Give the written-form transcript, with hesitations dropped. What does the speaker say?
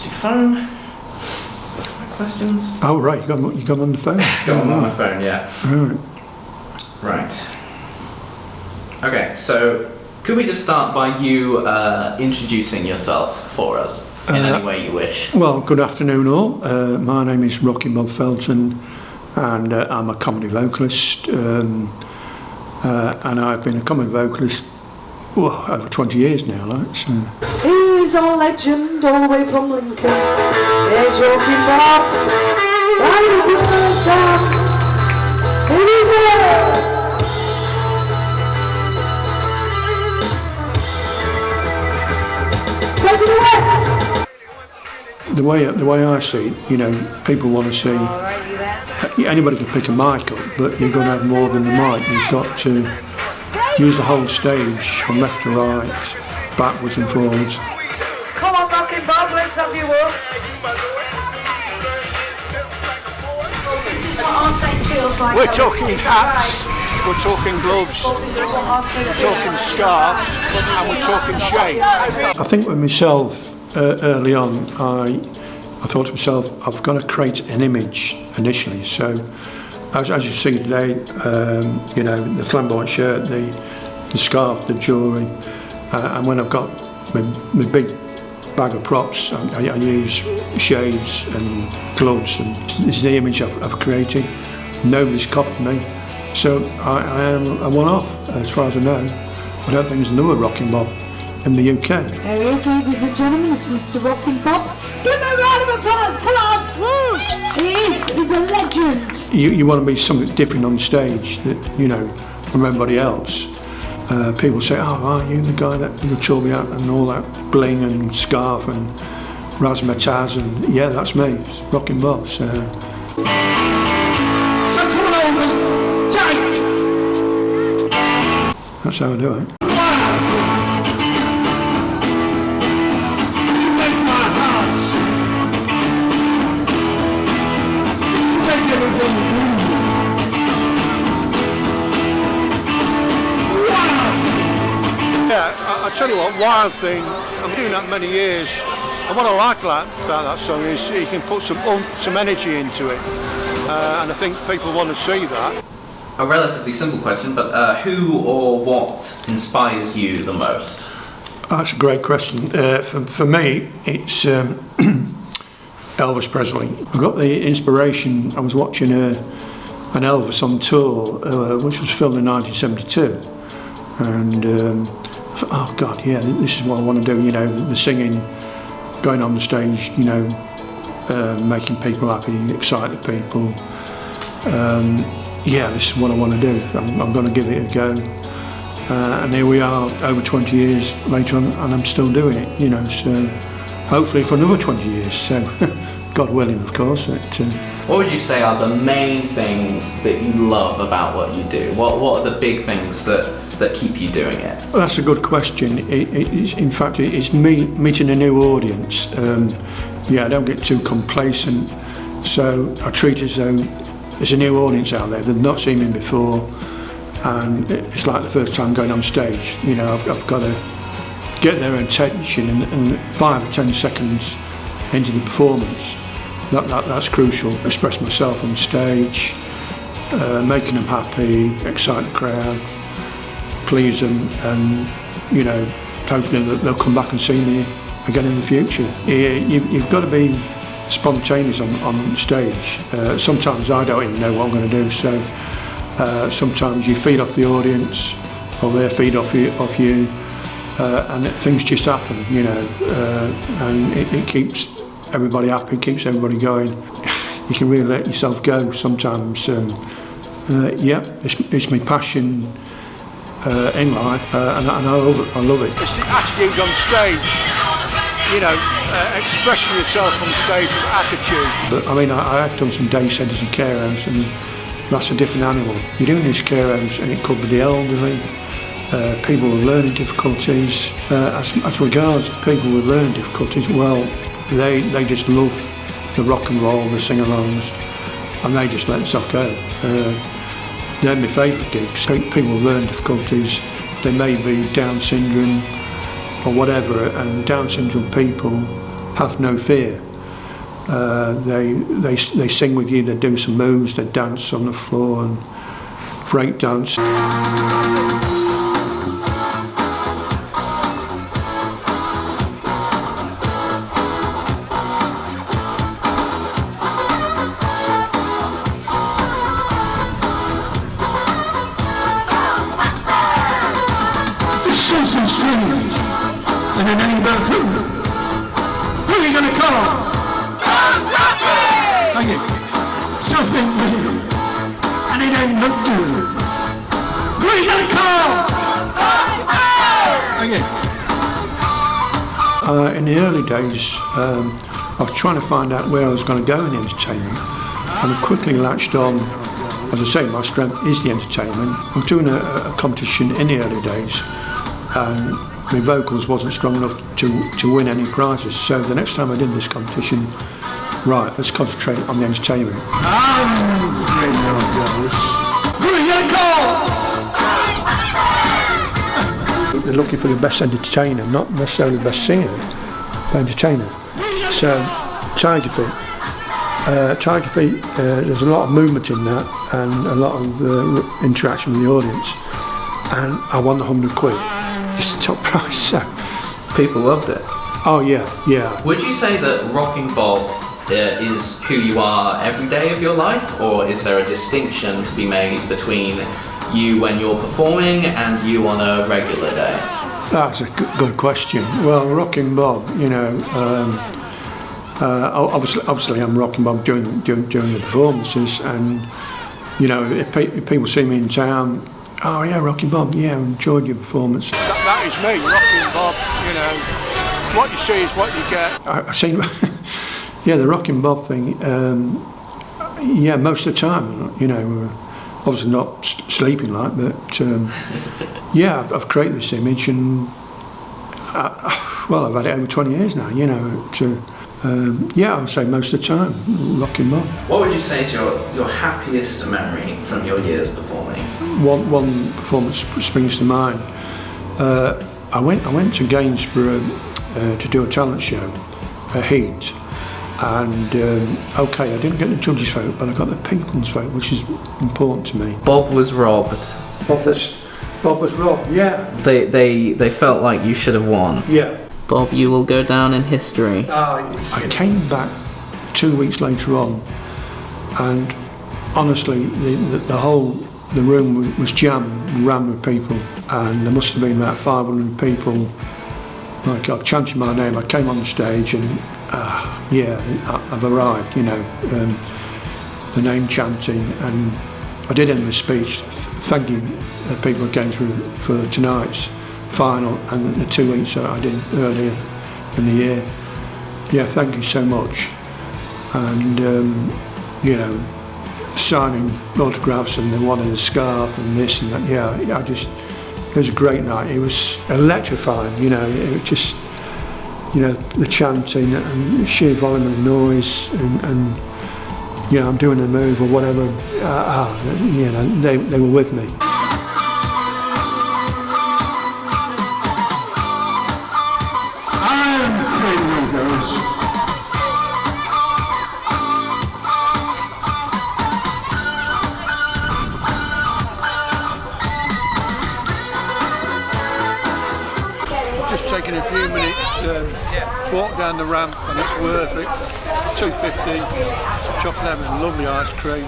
Just your phone. Questions? Oh right, you got them on the phone. Got them on my phone, yeah. Right. Okay, so could we just start by you introducing yourself for us in any way you wish? Well, good afternoon all. My name is Rockin Bob Felton, and I'm a comedy vocalist. And I've been a comedy vocalist over 20 years now. Like, so. He's a legend all the way from Lincoln. There's Rockin Bob. Right in the stop. Here we go. Take it away. The way I see it, you know, people want to see. Anybody can pick a mic up, but you've got to have more than the mic. You've got to use the whole stage from left to right, backwards and forwards. Come on, Rockin Bob, let's have you up. This is what our take feels like. We're talking hats, we're talking gloves, we're talking scarves, and we're talking shades. I think with myself, early on, I thought to myself, I've got to create an image initially. So, as you see today, you know, the flamboyant shirt, the scarf, the jewellery, and when I've got my big bag of props, I use shades and gloves, and this is the image I've created. Nobody's copied me, so I am a one-off as far as I know. I don't think there's another Rockin Bob in the UK. There he is, ladies and gentlemen, it's Mr. Rockin Bob. Give him a round of applause, come on! Woo! He's a legend. You want to be something different on stage, that, you know, from everybody else. People say, oh, aren't you the guy that with the chubby hat and all that bling and scarf and razzmatazz? And yeah, that's me, it's Rockin Bob. So that's how I do it. Yeah, I tell you what, Wild Thing, I'm doing that many years, and what I like about that song is you can put some energy into it, and I think people want to see that. A relatively simple question, but who or what inspires you the most? That's a great question. For me, it's Elvis Presley. I got the inspiration, I was watching an Elvis on tour, which was filmed in 1972, and oh God, yeah, this is what I want to do, you know, the singing, going on the stage, you know, making people happy, exciting people. Yeah, this is what I want to do. I'm going to give it a go. And here we are, over 20 years later on, and I'm still doing it, you know, so hopefully for another 20 years, so God willing, of course. What would you say are the main things that you love about what you do? What are the big things that keep you doing it? Well, that's a good question. In fact, it's me meeting a new audience. Yeah, I don't get too complacent, so I treat it as though there's a new audience out there. They've not seen me before, and it's like the first time going on stage. You know, I've got to get their attention, and 5 or 10 seconds into the performance, that's crucial. Express myself on stage, making them happy, excite the crowd, please them, and you know, hopefully they'll come back and see me again in the future. You've got to be spontaneous on stage. Sometimes I don't even know what I'm going to do, so sometimes you feed off the audience, or they feed off you, and things just happen, you know, and it keeps everybody happy, keeps everybody going. You can really let yourself go sometimes. Yeah, it's my passion in life, and I love it. It's the attitude on stage. You know, expressing yourself on stage with attitude. But I mean, I act on some day centres and care homes, and that's a different animal. You're doing these care homes, and it could be the elderly, people with learning difficulties. As regards people with learning difficulties, well, they just love the rock and roll, the sing-alongs, and they just let themselves go. They're my favourite gigs. People with learning difficulties, they may be Down syndrome or whatever, and Down syndrome people have no fear. They sing with you, they do some moves, they dance on the floor and break dance. Something strange, and a neighbour who are you gonna call? Ghostbusters! Thank you. Something weird, and it ain't look good. Who are you gonna call? Ghostbusters! Thank you. In the early days, I was trying to find out where I was going to go in entertainment, and I quickly latched on. As I say, my strength is the entertainment. I was doing a competition in the early days, and my vocals wasn't strong enough to win any prizes. So the next time I did this competition, right, let's concentrate on the entertainment. They're looking for the best entertainer, not necessarily the best singer, but entertainer. So Tiger Feet, there's a lot of movement in that and a lot of interaction with the audience. And I won £100. It's the top prize, so. People loved it. Oh yeah. Would you say that Rockin Bob is who you are every day of your life, or is there a distinction to be made between you when you're performing and you on a regular day? That's a good question. Well, Rockin Bob, you know, obviously I'm Rockin Bob during the performances, and you know, if people see me in town, oh yeah, Rockin Bob, yeah, I enjoyed your performance. That is me, Rockin Bob, you know. What you see is what you get. I've seen, yeah, the Rockin Bob thing, yeah, most of the time, you know, obviously not sleeping like, but yeah, I've created this image, and well, I've had it over 20 years now, you know, yeah, I'd say most of the time, Rockin Bob. What would you say is your happiest memory from your years performing? One performance springs to mind. I went to Gainsborough to do a talent show, a Heat, and okay, I didn't get the judges' vote, but I got the people's vote, which is important to me. Bob was robbed. Bob was robbed. Yeah. They felt like you should have won. Yeah. Bob, you will go down in history. I came back 2 weeks later on, and honestly, the room was rammed with people, and there must have been about 500 people. Like, I chanted my name. I came on the stage, and yeah, I've arrived. You know, the name chanting, and I did end the speech thanking people again for tonight's final and the 2 weeks that I did earlier in the year. Yeah, thank you so much. And you know, signing autographs, and they wanted a scarf and this and that. Yeah, it was a great night. It was electrifying, you know. It was just, you know, the chanting and the sheer volume of noise, and you know, I'm doing a move or whatever. You know, they were with me. Just taking a few minutes to walk down the ramp, and it's worth it. $2.50, chocolate and lovely ice cream.